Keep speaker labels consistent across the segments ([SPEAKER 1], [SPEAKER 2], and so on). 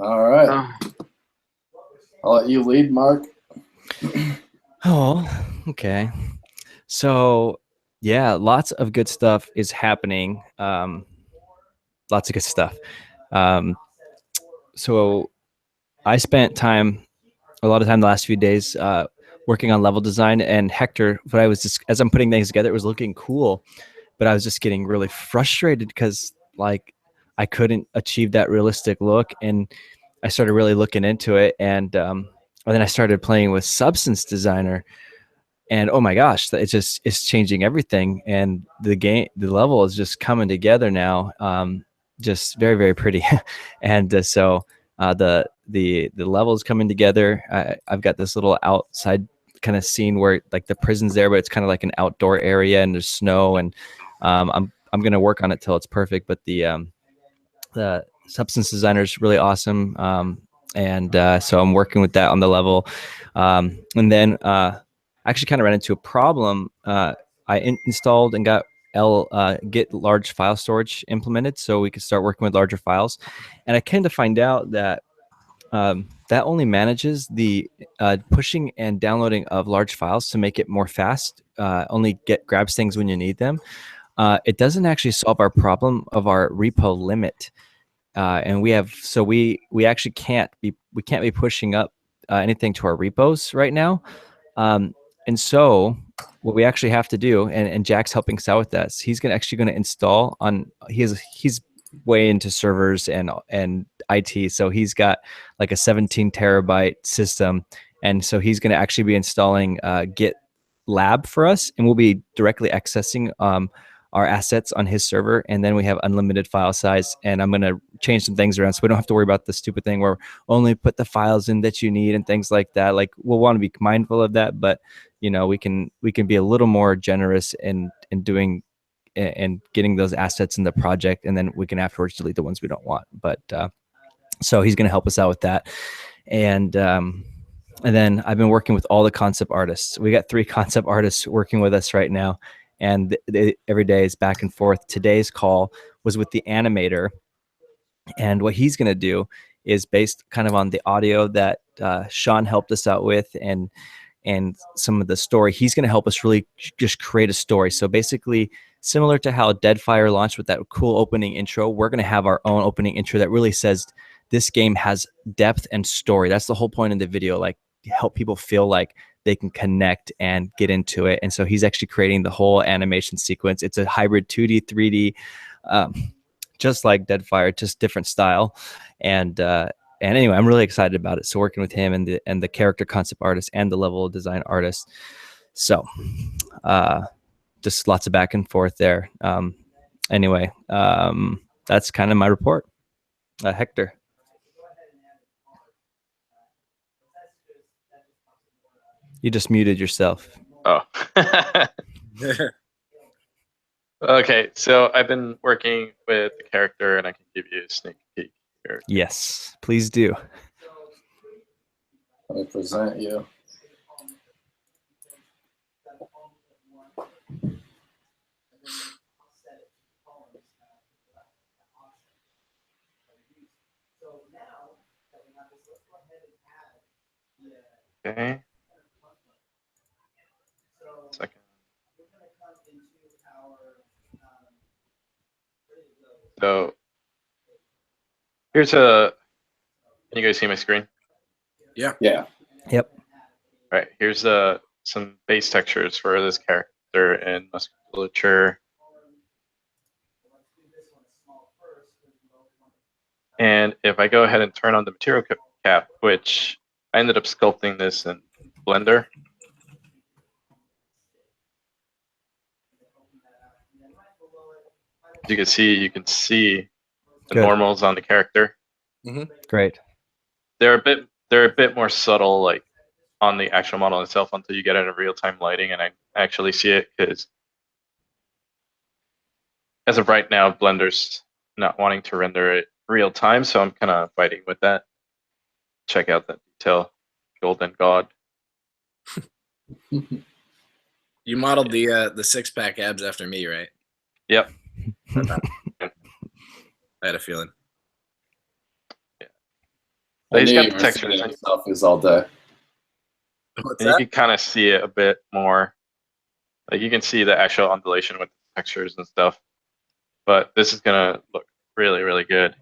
[SPEAKER 1] All right.
[SPEAKER 2] Oh,
[SPEAKER 1] I'll let you lead, Mark.
[SPEAKER 3] Oh, okay. So, yeah, lots of good stuff is happening. Lots of good stuff. Um, so I spent a lot of time the last few days working on level design. And Hector, what I was just as I'm putting things together, it was looking cool, but I was just getting really frustrated because like I couldn't achieve that realistic look, and I started really looking into it, and then I started playing with Substance Designer, and oh my gosh, it's changing everything, and the level is just coming together now, just very very pretty. And so the level is coming together. I've got this little outside kind of scene where like the prison's there, but it's kind of like an outdoor area and there's snow, and I'm gonna work on it till it's perfect. But the Substance Designer is really awesome, and so I'm working with that on the level, and then I actually kind of ran into a problem. I installed and got get large file storage implemented so we could start working with larger files. And I came to find out that that only manages the pushing and downloading of large files to make it more fast. Only grabs things when you need them. It doesn't actually solve our problem of our repo limit. And we actually can't be pushing up anything to our repos right now. And so what we actually have to do, and Jack's helping us out with this, he's actually gonna install on he's way into servers and IT. So he's got like a 17 terabyte system. And so he's gonna actually be installing Git lab for us, and we'll be directly accessing our assets on his server, and then we have unlimited file size. And I'm going to change some things around so we don't have to worry about the stupid thing where only put the files in that you need and things like that. Like, we'll want to be mindful of that, but we can be a little more generous in doing and getting those assets in the project, and then we can afterwards delete the ones we don't want. But so he's going to help us out with that. And then I've been working with all the concept artists. We got 3 concept artists working with us right now, and every day is back and forth. Today's call was with the animator, and what he's going to do is based kind of on the audio that Sean helped us out with, and some of the story. He's going to help us really just create a story. So basically, similar to how Deadfire launched with that cool opening intro, we're going to have our own opening intro that really says this game has depth and story. That's the whole point of the video, like help people feel like they can connect and get into it. And so he's actually creating the whole animation sequence. It's a hybrid 2D, 3D, just like Deadfire, just different style. And anyway, I'm really excited about it. So working with him and the character concept artist and the level design artist. So just lots of back and forth there. Anyway, that's kind of my report. Hector. You just muted yourself.
[SPEAKER 2] oh. Okay, so I've been working with the character, and I can give you a sneak peek here.
[SPEAKER 3] Yes, please do.
[SPEAKER 1] Let me present you.
[SPEAKER 2] Okay. Second. So here's a. Can you guys see my screen?
[SPEAKER 1] Yeah.
[SPEAKER 3] Yep.
[SPEAKER 2] All right. Here's some base textures for this character and musculature. And if I go ahead and turn on the material cap, which I ended up sculpting this in Blender. As you can see the
[SPEAKER 3] Good.
[SPEAKER 2] normals on the character.
[SPEAKER 3] Great.
[SPEAKER 2] They're a bit more subtle, like on the actual model itself, until you get it in real-time lighting, and I actually see it, because as of right now, Blender's not wanting to render it real time, so I'm kind of fighting with that. Check out that detail, Golden God.
[SPEAKER 4] You modeled the 6-pack abs after me, right?
[SPEAKER 2] Yep.
[SPEAKER 4] I had a feeling.
[SPEAKER 2] Yeah. But he's
[SPEAKER 1] knew
[SPEAKER 2] got
[SPEAKER 1] you
[SPEAKER 2] the
[SPEAKER 1] were
[SPEAKER 2] textures,
[SPEAKER 1] sending selfies all day.
[SPEAKER 4] What's
[SPEAKER 2] and you
[SPEAKER 4] that?
[SPEAKER 2] can kind of see it a bit more. Like you can see the actual undulation with the textures and stuff. But this is gonna look really, really good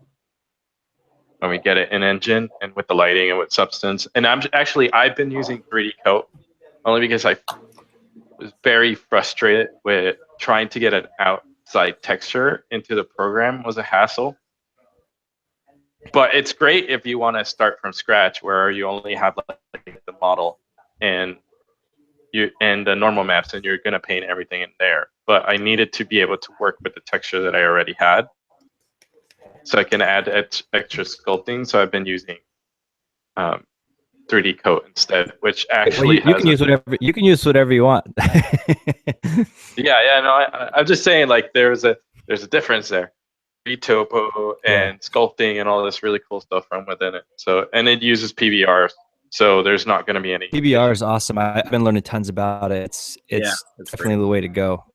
[SPEAKER 2] when we get it in engine and with the lighting and with substance. And I've been using 3D Coat only because I was very frustrated with trying to get an outside texture into the program was a hassle. But it's great if you want to start from scratch where you only have like the model and the normal maps and you're going to paint everything in there. But I needed to be able to work with the texture that I already had so I can add extra sculpting. So I've been using 3D Coat instead, which actually
[SPEAKER 3] you can use whatever you want.
[SPEAKER 2] Yeah, no, I'm just saying like there's a difference there. Topo and sculpting and all this really cool stuff from within it. So, and it uses PBR, so there's not going to be any
[SPEAKER 3] PBR is awesome. I've been learning tons about it. It's definitely the way to go.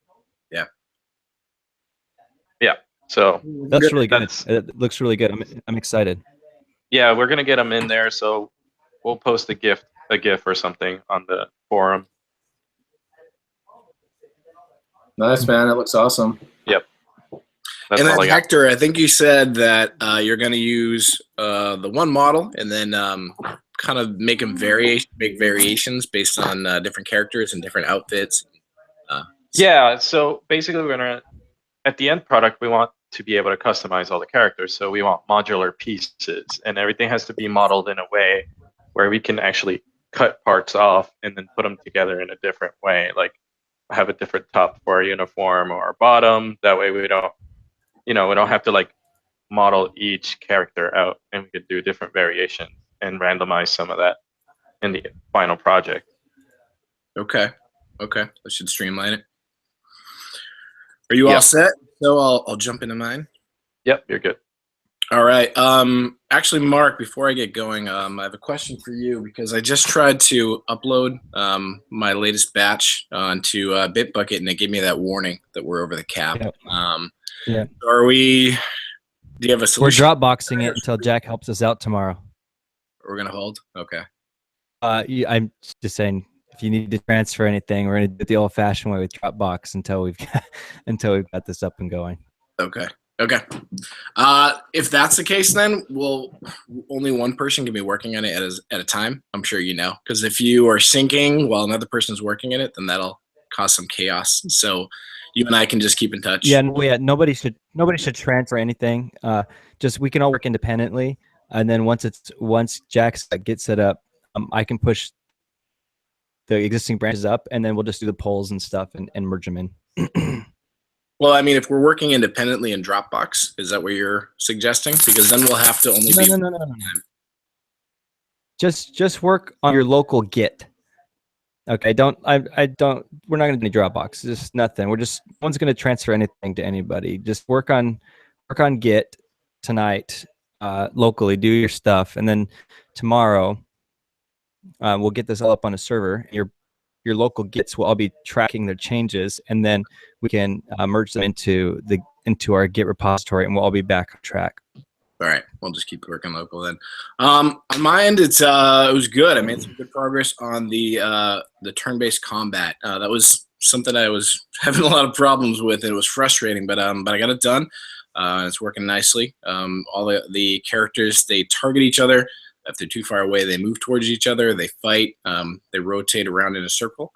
[SPEAKER 2] Yeah. So
[SPEAKER 3] that's really good. It looks really good. I'm excited.
[SPEAKER 2] Yeah, we're gonna get them in there. So we'll post a GIF or something on the forum.
[SPEAKER 1] Nice, man. It looks awesome.
[SPEAKER 2] Yep. That's
[SPEAKER 4] And
[SPEAKER 2] all
[SPEAKER 4] then
[SPEAKER 2] I got.
[SPEAKER 4] Hector, I think you said that you're going to use the one model and then kind of make variations based on different characters and different outfits.
[SPEAKER 2] Yeah. So basically, we're gonna at the end product we want to be able to customize all the characters. So we want modular pieces, and everything has to be modeled in a way where we can actually cut parts off and then put them together in a different way. Like have a different top for our uniform or our bottom. That way we don't have to like model each character out, and we could do different variations and randomize some of that in the final project.
[SPEAKER 4] Okay. That should streamline it. Are you all set? So I'll jump into mine.
[SPEAKER 2] Yep, you're good.
[SPEAKER 4] All right. Actually, Mark, before I get going, I have a question for you because I just tried to upload my latest batch onto Bitbucket, and it gave me that warning that we're over the cap.
[SPEAKER 3] Yep.
[SPEAKER 4] Do you have a solution?
[SPEAKER 3] We're Dropboxing it until Jack helps us out tomorrow.
[SPEAKER 4] We're gonna hold. Okay.
[SPEAKER 3] I'm just saying, if you need to transfer anything, we're gonna do it the old-fashioned way with Dropbox until we've got this up and going.
[SPEAKER 4] Okay. If that's the case, then only one person can be working on it at a time. I'm sure you know, because if you are syncing while another person's working in it, then that'll cause some chaos. So you and I can just keep in touch.
[SPEAKER 3] Yeah, nobody should transfer anything. Just we can all work independently, and then once Jack's gets set up, I can push the existing branches up, and then we'll just do the polls and stuff and merge them in.
[SPEAKER 4] Well, I mean, if we're working independently in Dropbox, is that what you're suggesting? Because then we'll have to only
[SPEAKER 3] No. Just work on your local Git. Okay, we're not gonna do any Dropbox. Just nothing. No one's gonna transfer anything to anybody. Just work on Git tonight, locally. Do your stuff, and then tomorrow, we'll get this all up on a server. Your local Gits will all be tracking their changes, and then we can merge them into our Git repository, and we'll all be back on track.
[SPEAKER 4] All right, we'll just keep working local then. On my end, it was good. I made some good progress on the turn-based combat. That was something I was having a lot of problems with. It was frustrating, but I got it done. It's working nicely. All the characters, they target each other. If they're too far away, they move towards each other. They fight. They rotate around in a circle.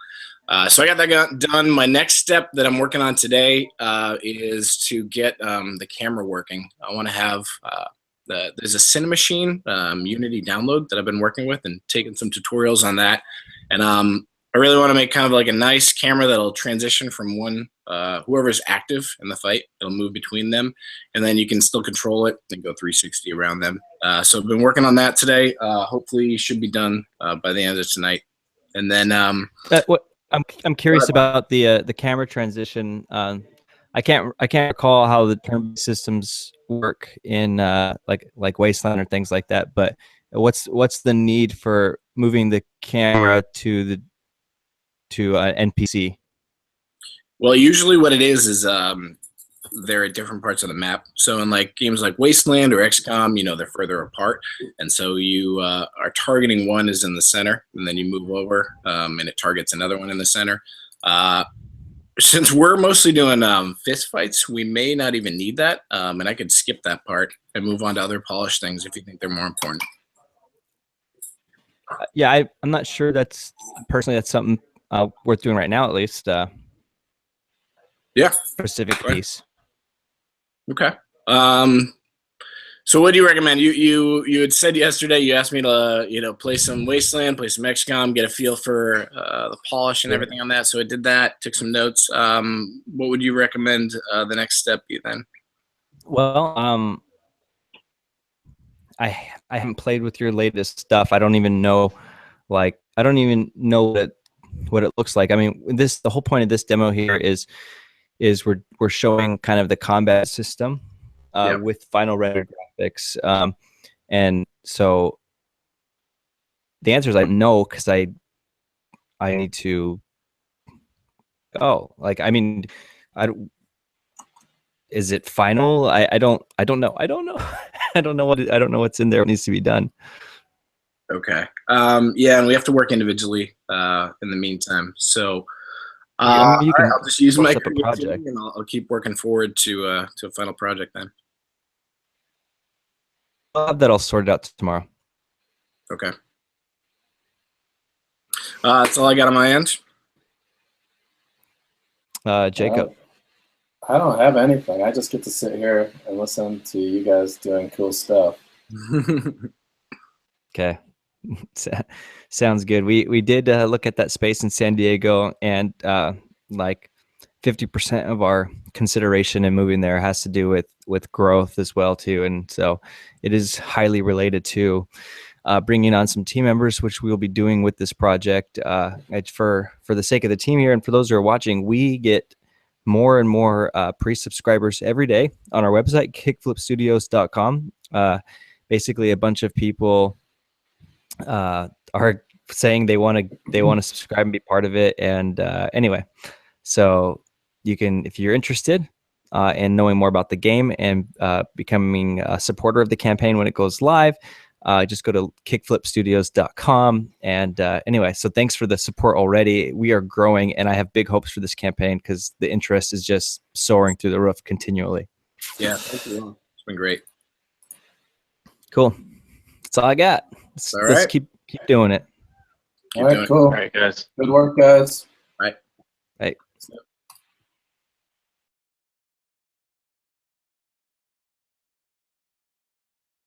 [SPEAKER 4] So I got that done. My next step that I'm working on today is to get the camera working. I want to have there's a Cinemachine Unity download that I've been working with and taking some tutorials on that. And I really want to make kind of like a nice camera that'll transition from one whoever's active in the fight. It'll move between them, and then you can still control it and go 360 around them. So I've been working on that today. Hopefully, should be done by the end of tonight. And then
[SPEAKER 3] I'm curious about the camera transition. I can't recall how the turn systems work in like Wasteland or things like that. But what's the need for moving the camera to an NPC?
[SPEAKER 4] Well, usually what it is they're at different parts of the map. So in like games like Wasteland or XCOM, they're further apart, and so you are targeting one is in the center, and then you move over, and it targets another one in the center. Since we're mostly doing fist fights, we may not even need that, and I could skip that part and move on to other polished things if you think they're more important.
[SPEAKER 3] Yeah, I'm not sure that's something worth doing right now, at least.
[SPEAKER 4] Yeah.
[SPEAKER 3] Specific
[SPEAKER 4] Right.
[SPEAKER 3] piece.
[SPEAKER 4] Okay. So what do you recommend? You had said yesterday, you asked me to play some Wasteland, play some XCOM, get a feel for the polish and everything on that. So I did that, took some notes. What would you recommend the next step be then?
[SPEAKER 3] Well, I haven't played with your latest stuff. I don't even know what it looks like. I mean, the whole point of this demo here is we're showing kind of the combat system with final rendered graphics. And so the answer is I know, because I need to is it final? I don't know. I don't know. I don't know what's in there. What needs to be done.
[SPEAKER 4] Okay. Yeah, and we have to work individually in the meantime. So I'll just use my project, and I'll keep working forward to a final project then.
[SPEAKER 3] I'll have that all sorted out tomorrow.
[SPEAKER 4] Okay. That's all I got on my end.
[SPEAKER 3] Jacob.
[SPEAKER 1] I don't have anything. I just get to sit here and listen to you guys doing cool stuff.
[SPEAKER 3] Okay. Sounds good. We did look at that space in San Diego, and like 50% of our consideration in moving there has to do with growth as well too, and so it is highly related to bringing on some team members, which we will be doing with this project. For the sake of the team here, and for those who are watching, we get more and more pre-subscribers every day on our website, kickflipstudios.com. Basically, a bunch of people are saying they want to subscribe and be part of it. And anyway, so you can, if you're interested in knowing more about the game and becoming a supporter of the campaign when it goes live, just go to kickflipstudios.com. And anyway, so thanks for the support already. We are growing, and I have big hopes for this campaign because the interest is just soaring through the roof continually.
[SPEAKER 4] Yeah, thank you. It's been great.
[SPEAKER 3] Cool. That's all I got. Let's keep doing it.
[SPEAKER 1] All right, cool.
[SPEAKER 2] All right, guys.
[SPEAKER 1] Good work, guys.